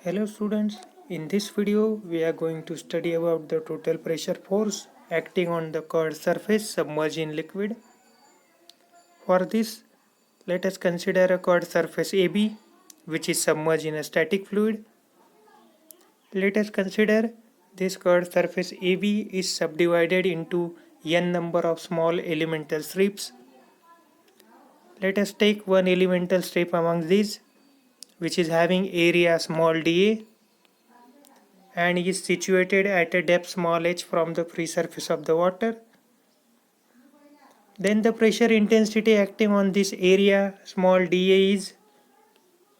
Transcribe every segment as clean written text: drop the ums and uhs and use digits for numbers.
Hello students, in this video we are going to study about the total pressure force acting on the curved surface submerged in liquid. For this, let us consider a curved surface AB which is submerged in a static fluid. Let us consider this curved surface AB is subdivided into n number of small elemental strips. Let us take one elemental strip among these which is having area small dA and is situated at a depth small h from the free surface of the water. Then the pressure intensity acting on this area small dA is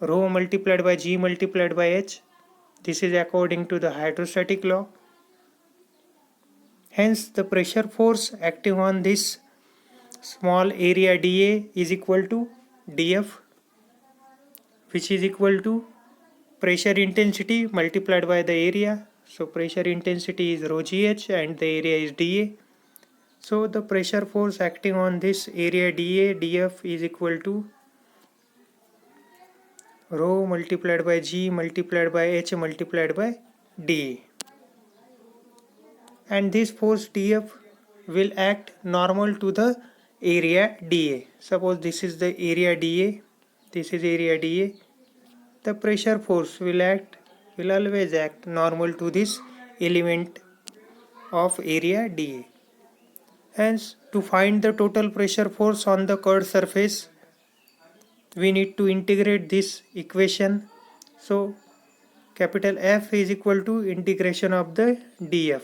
rho multiplied by g multiplied by h. This is according to the hydrostatic law. Hence the pressure force acting on this small area dA is equal to dF, which is equal to pressure intensity multiplied by the area. So pressure intensity is rho gh and the area is dA. So the pressure force acting on this area dA dF is equal to rho multiplied by g multiplied by h multiplied by dA. And this force dF will act normal to the area dA. Suppose this is the area dA, this is area dA. The pressure force will always act normal to this element of area dA. Hence, to find the total pressure force on the curved surface, we need to integrate this equation. So, capital F is equal to integration of the dF,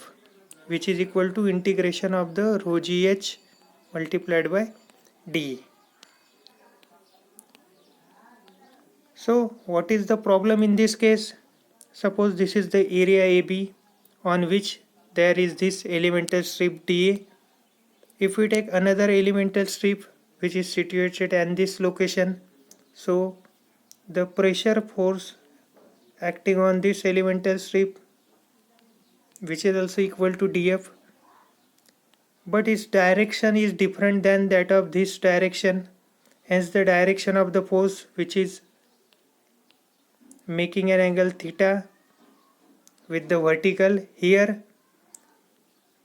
which is equal to integration of the rho gh multiplied by dA. So, what is the problem in this case? Suppose this is the area AB on which there is this elemental strip dA. If we take another elemental strip which is situated at this location, so the pressure force acting on this elemental strip, which is also equal to dF, but its direction is different than that of this direction. Hence the direction of the force, which is making an angle theta with the vertical, here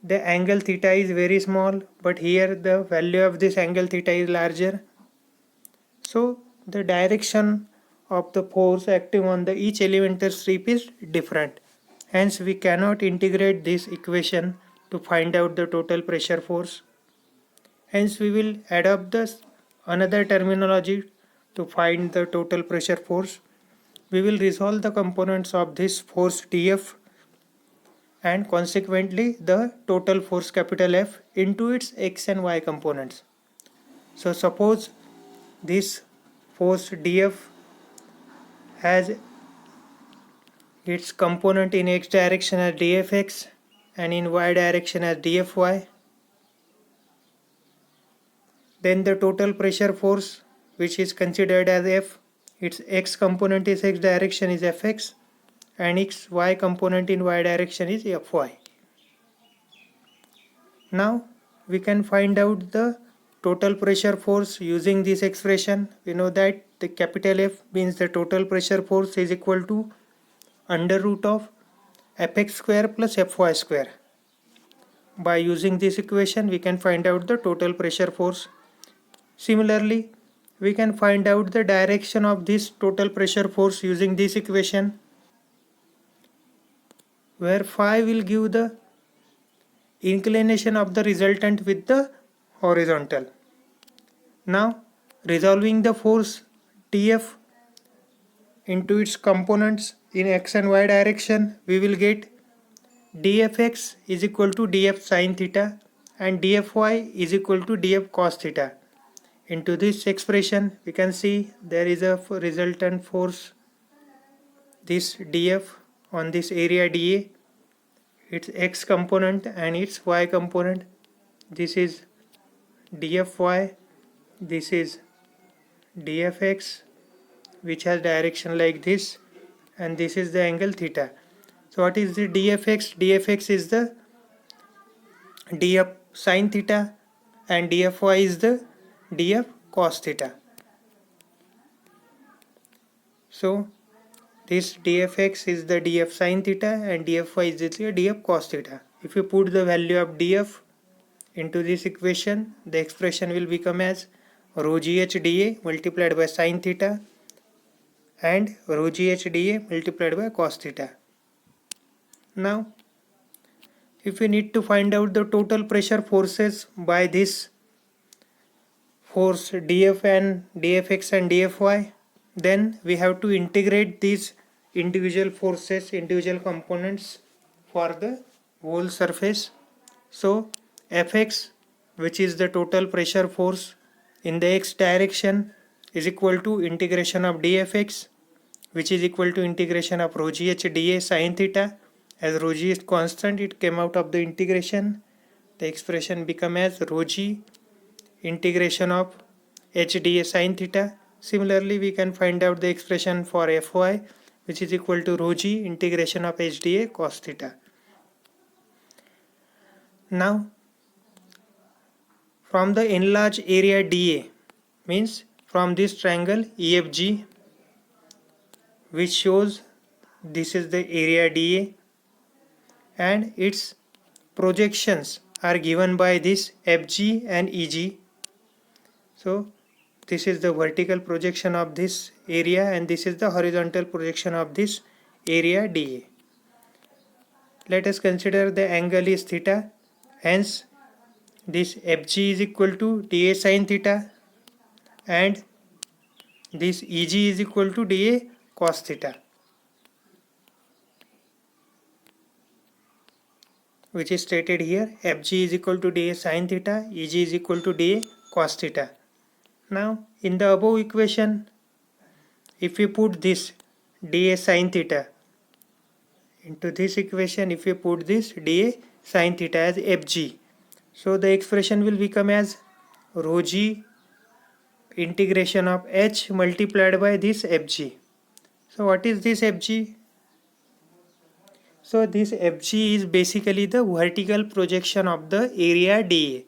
the angle theta is very small, but here the value of this angle theta is larger. So the direction of the force acting on the each elemental strip is different. Hence we cannot integrate this equation to find out the total pressure force. Hence we will adopt this another terminology to find the total pressure force. We will resolve the components of this force dF and consequently the total force capital F into its x and y components. So suppose this force dF has its component in x direction as dfx and in y direction as dfy. Then the total pressure force, which is considered as F, its x component is x direction is fx and its y component in y direction is fy. Now we can find out the total pressure force using this expression. We know that the capital F means the total pressure force is equal to under root of fx square plus fy square. By using this equation we can find out the total pressure force. Similarly, we can find out the direction of this total pressure force using this equation, where phi will give the inclination of the resultant with the horizontal. Now, resolving the force dF into its components in x and y direction, we will get dfx is equal to df sin theta and dfy is equal to df cos theta. Into this expression we can see there is a resultant force, this dF on this area dA, its x component and its y component. This is dfy, this is dfx, which has direction like this, and this is the angle theta. So what is the dfx? Dfx is the df sin theta and dfy is the df cos theta. So this dfx is the df sine theta and dfy is the df cos theta. If you put the value of df into this equation, the expression will become as rho gh dA multiplied by sine theta and rho gh dA multiplied by cos theta. Now, if we need to find out the total pressure forces by this force df and dfx and dfy, then we have to integrate these individual forces, individual components for the whole surface. So fx, which is the total pressure force in the x direction, is equal to integration of dfx, which is equal to integration of rho gh dA sine theta. As rho g is constant, it came out of the integration. The expression become as rho g integration of h dA sine theta. Similarly, we can find out the expression for fy, which is equal to rho g integration of h dA cos theta. Now, from the enlarged area dA, means from this triangle EFG, which shows this is the area dA and its projections are given by this FG and EG. So this is the vertical projection of this area and this is the horizontal projection of this area dA. Let us consider the angle is theta, hence this FG is equal to dA sin theta and this EG is equal to dA cos theta, which is stated here. FG is equal to dA sin theta, EG is equal to dA cos theta. Now in the above equation, if we put this dA sin theta into this equation, if we put this dA sin theta as FG, so the expression will become as rho g integration of h multiplied by this Fg. So what is this Fg? So this Fg is basically the vertical projection of the area dA,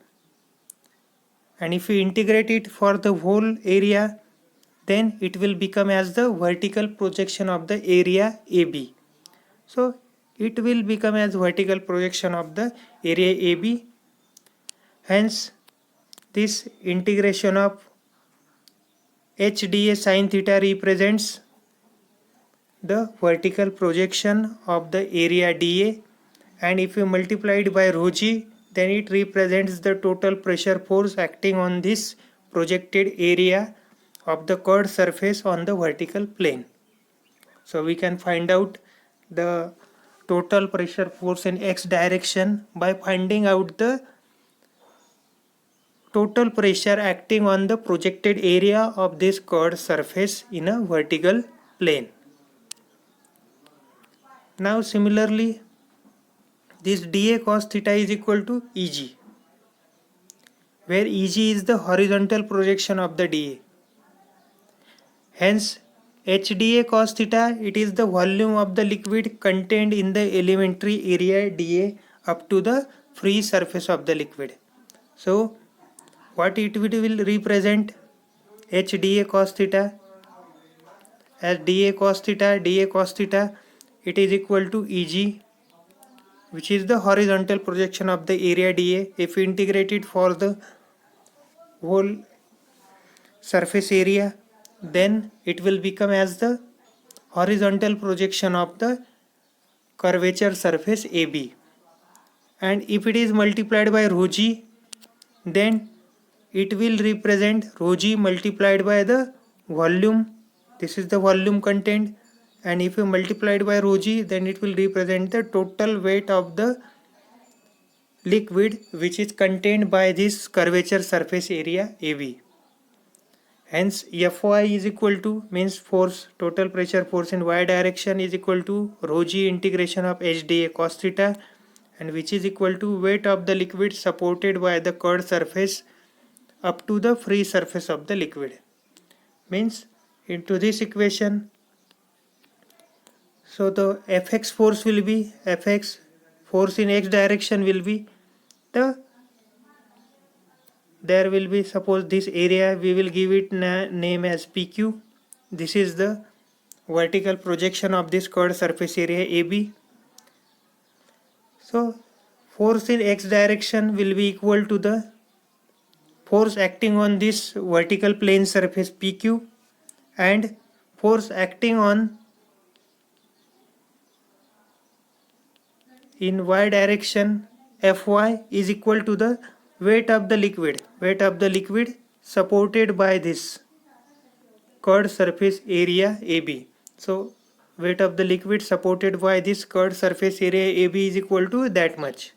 and if we integrate it for the whole area, then it will become as the vertical projection of the area AB. So it will become as vertical projection of the area AB. Hence this integration of h dA sin theta represents the vertical projection of the area dA, and if we multiply it by rho g, then it represents the total pressure force acting on this projected area of the curved surface on the vertical plane. So we can find out the total pressure force in x direction by finding out the total pressure acting on the projected area of this curved surface in a vertical plane. Now similarly, this dA cos theta is equal to EG, where EG is the horizontal projection of the dA. Hence h dA cos theta, it is the volume of the liquid contained in the elementary area dA up to the free surface of the liquid. So what it will represent? h dA cos theta as dA cos theta, it is equal to Eg, which is the horizontal projection of the area dA. If we integrate it for the whole surface area, then it will become as the horizontal projection of the curvature surface AB. And if it is multiplied by rho g, then it will represent rho g multiplied by the volume. This is the volume contained, and if you multiply it by rho g, then it will represent the total weight of the liquid which is contained by this curvature surface area AB. Hence Fy is equal to, means force, total pressure force in y direction is equal to rho g integration of h dA cos theta, and which is equal to weight of the liquid supported by the curved surface up to the free surface of the liquid. Means into this equation, so the Fx force will be, Fx force in x direction will be the, there will be, suppose this area we will give it name as PQ. This is the vertical projection of this curved surface area AB. So force in x direction will be equal to the force acting on this vertical plane surface PQ and force acting on in y direction Fy is equal to the weight of the liquid supported by this curved surface area AB. So weight of the liquid supported by this curved surface area AB is equal to that much.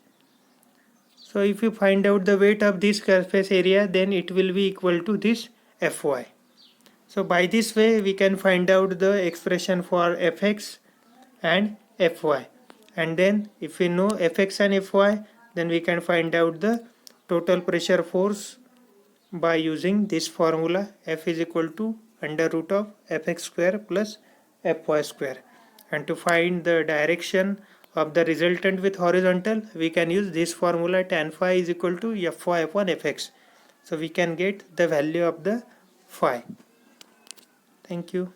So if you find out the weight of this surface area, then it will be equal to this Fy. So by this way we can find out the expression for Fx and Fy, and then if we know Fx and Fy, then we can find out the total pressure force by using this formula. F is equal to under root of Fx square plus Fy square, and to find the direction of the resultant with horizontal, we can use this formula. Tan phi is equal to Fy upon Fx. So we can get the value of the phi. Thank you.